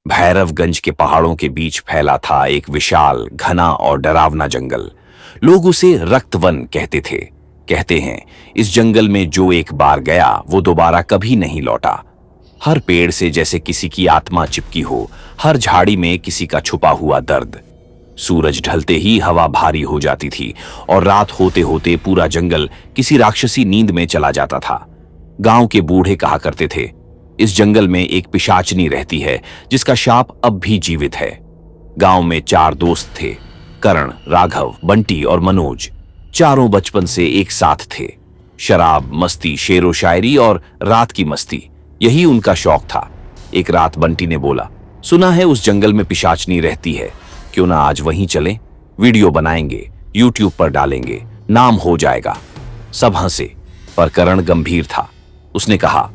भैरवगंज के पहाड़ों के बीच फैला था एक विशाल, घना और डरावना जंगल। लोग उसे रक्तवन कहते थे। कहते हैं इस जंगल में जो एक बार गया वो दोबारा कभी नहीं लौटा। हर पेड़ से जैसे किसी की आत्मा चिपकी हो, हर झाड़ी में किसी का छुपा हुआ दर्द। सूरज ढलते ही हवा भारी हो जाती थी और रात होते होते पूरा जंगल किसी राक्षसी नींद में चला जाता था। गांव के बूढ़े कहा करते थे, इस जंगल में एक पिशाचनी रहती है जिसका शाप अब भी जीवित है। गांव में 4 दोस्त थे, करण, राघव, बंटी और मनोज। चारों बचपन से एक साथ थे। शराब, मस्ती, शेरो शायरी और रात की मस्ती, यही उनका शौक था। एक रात बंटी ने बोला, सुना है उस जंगल में पिशाचनी रहती है, क्यों ना आज वहीं चलें? वीडियो बनाएंगे, यूट्यूब पर डालेंगे, नाम हो जाएगा। सब हंसे, पर करण गंभीर था। उसने कहा,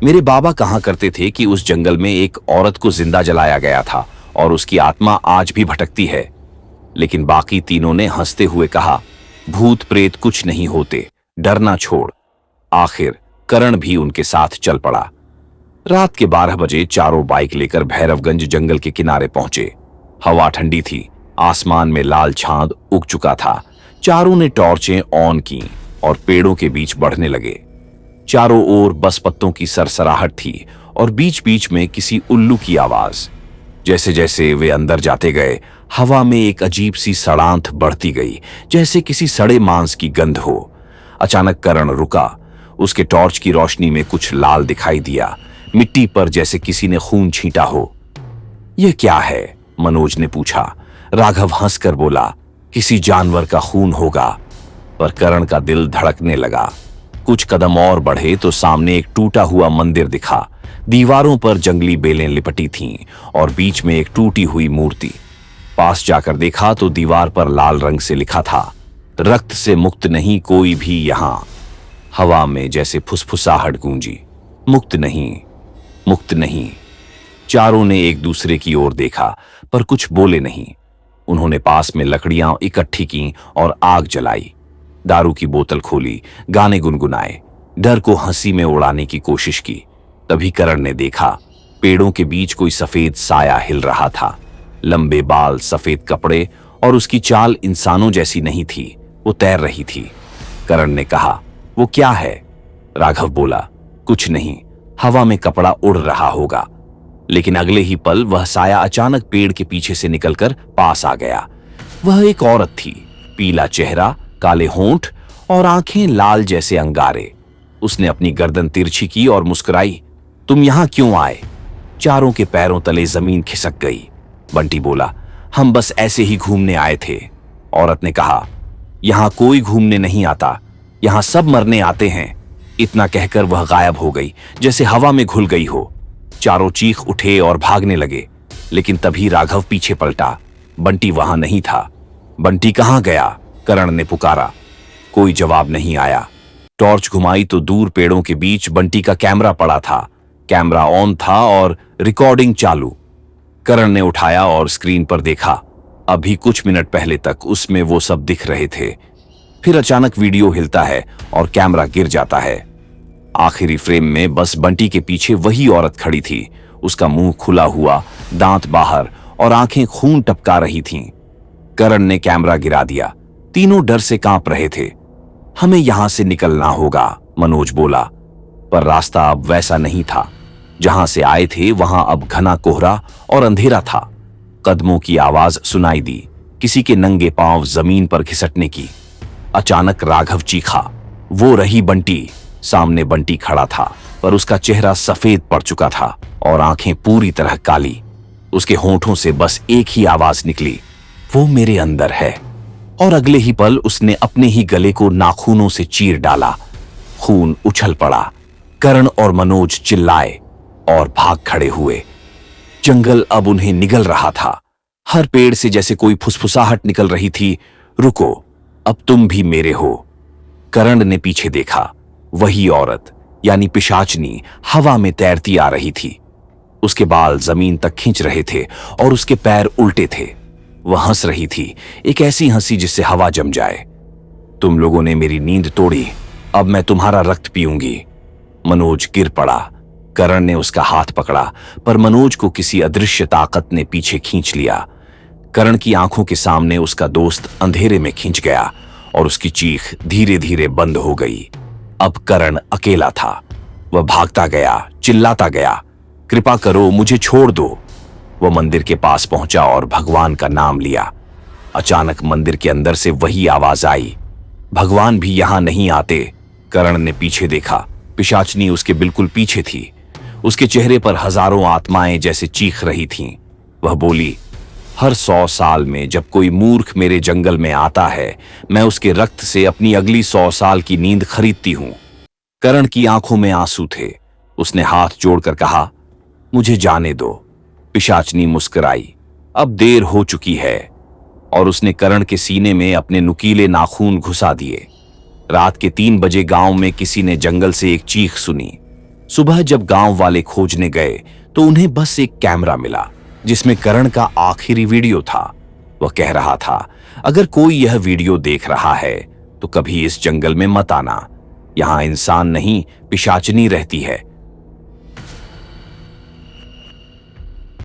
मेरे बाबा कहा करते थे कि उस जंगल में एक औरत को जिंदा जलाया गया था और उसकी आत्मा आज भी भटकती है। लेकिन बाकी तीनों ने हंसते हुए कहा, भूत प्रेत कुछ नहीं होते, डरना छोड़। आखिर करण भी उनके साथ चल पड़ा। रात के 12 बजे चारों बाइक लेकर भैरवगंज जंगल के किनारे पहुंचे। हवा ठंडी थी, आसमान में लाल चांद उग चुका था। चारों ने टॉर्चें ऑन की और पेड़ों के बीच बढ़ने लगे। चारों ओर बस पत्तों की सरसराहट थी और बीच बीच में किसी उल्लू की आवाज। जैसे जैसे वे अंदर जाते गए, हवा में एक अजीब सी सड़ांध बढ़ती गई, जैसे किसी सड़े मांस की गंध हो। अचानक करण रुका। उसके टॉर्च की रोशनी में कुछ लाल दिखाई दिया, मिट्टी पर जैसे किसी ने खून छींटा हो। यह क्या है? मनोज ने पूछा। राघव हंसकर बोला, किसी जानवर का खून होगा। पर करण का दिल धड़कने लगा। कुछ कदम और बढ़े तो सामने एक टूटा हुआ मंदिर दिखा। दीवारों पर जंगली बेलें लिपटी थीं और बीच में एक टूटी हुई मूर्ति। पास जाकर देखा तो दीवार पर लाल रंग से लिखा था, रक्त से मुक्त नहीं कोई भी यहां। हवा में जैसे फुसफुसाहट गूंजी, मुक्त नहीं, मुक्त नहीं। चारों ने एक दूसरे की ओर देखा पर कुछ बोले नहीं। उन्होंने पास में लकड़ियां इकट्ठी की और आग जलाई। दारू की बोतल खोली, गाने गुनगुनाए, डर को हंसी में उड़ाने की कोशिश की। तभी करण ने देखा, पेड़ों के बीच कोई सफेद साया हिल रहा था। लंबे बाल, सफेद कपड़े और उसकी चाल इंसानों जैसी नहीं थी, वो तैर रही थी। करण ने कहा, वो क्या है? राघव बोला, कुछ नहीं, हवा में कपड़ा उड़ रहा होगा। लेकिन अगले ही पल वह साया अचानक पेड़ के पीछे से निकलकर पास आ गया। वह एक औरत थी, पीला चेहरा, काले होंठ और आंखें लाल जैसे अंगारे। उसने अपनी गर्दन तिरछी की और मुस्कुराई, तुम यहां क्यों आए? चारों के पैरों तले जमीन खिसक गई। बंटी बोला, हम बस ऐसे ही घूमने आए थे। औरत ने कहा, यहां कोई घूमने नहीं आता, यहां सब मरने आते हैं। इतना कहकर वह गायब हो गई, जैसे हवा में घुल गई हो। चारों चीख उठे और भागने लगे, लेकिन तभी राघव पीछे पलटा। बंटी वहां नहीं था। बंटी कहां गया? करण ने पुकारा। कोई जवाब नहीं आया। टॉर्च घुमाई तो दूर पेड़ों के बीच बंटी का कैमरा पड़ा था। कैमरा ऑन था और रिकॉर्डिंग चालू। करण ने उठाया और स्क्रीन पर देखा। अभी कुछ मिनट पहले तक उसमें वो सब दिख रहे थे। फिर अचानक वीडियो हिलता है और कैमरा गिर जाता है। आखिरी फ्रेम में बस बंटी के पीछे वही औरत खड़ी थी। उसका मुंह खुला हुआ, दांत बाहर और आंखें खून टपका रही थीं। करण ने कैमरा गिरा दिया। तीनों डर से कांप रहे थे। हमें यहां से निकलना होगा, मनोज बोला। पर रास्ता अब वैसा नहीं था। जहां से आए थे वहां अब घना कोहरा और अंधेरा था। कदमों की आवाज सुनाई दी, किसी के नंगे पांव जमीन पर घिसटने की। अचानक राघव चीखा, वो रही बंटी। सामने बंटी खड़ा था, पर उसका चेहरा सफेद पड़ चुका था और आंखें पूरी तरह काली। उसके होंठों से बस एक ही आवाज निकली, वो मेरे अंदर है। और अगले ही पल उसने अपने ही गले को नाखूनों से चीर डाला। खून उछल पड़ा। करण और मनोज चिल्लाए और भाग खड़े हुए। जंगल अब उन्हें निगल रहा था। हर पेड़ से जैसे कोई फुसफुसाहट निकल रही थी, रुको, अब तुम भी मेरे हो। करण ने पीछे देखा। वही औरत, यानी पिशाचनी, हवा में तैरती आ रही थी। उसके बाल जमीन तक खींच रहे थे और उसके पैर उल्टे थे। वह हंस रही थी, एक ऐसी हंसी जिससे हवा जम जाए। तुम लोगों ने मेरी नींद तोड़ी, अब मैं तुम्हारा रक्त पीऊंगी। मनोज गिर पड़ा। करण ने उसका हाथ पकड़ा, पर मनोज को किसी अदृश्य ताकत ने पीछे खींच लिया। करण की आंखों के सामने उसका दोस्त अंधेरे में खिंच गया और उसकी चीख धीरे धीरे बंद हो गई। अब करण अकेला था। वह भागता गया, चिल्लाता गया, कृपा करो, मुझे छोड़ दो। वह मंदिर के पास पहुंचा और भगवान का नाम लिया। अचानक मंदिर के अंदर से वही आवाज आई, भगवान भी यहां नहीं आते। करण ने पीछे देखा। पिशाचनी उसके बिल्कुल पीछे थी। उसके चेहरे पर हजारों आत्माएं जैसे चीख रही थीं। वह बोली, हर 100 साल में जब कोई मूर्ख मेरे जंगल में आता है, मैं उसके रक्त से अपनी अगली 100 साल की नींद खरीदती हूं। करण की आंखों में आंसू थे। उसने हाथ जोड़कर कहा, मुझे जाने दो। पिशाचनी मुस्कुराई, अब देर हो चुकी है, और उसने करण के सीने में अपने नुकीले नाखून घुसा दिए। रात के 3 बजे गांव में किसी ने जंगल से एक चीख सुनी। सुबह जब गांव वाले खोजने गए तो उन्हें बस एक कैमरा मिला जिसमें करण का आखिरी वीडियो था। वह कह रहा था, अगर कोई यह वीडियो देख रहा है तो कभी इस जंगल में मत आना। यहां इंसान नहीं, पिशाचनी रहती है।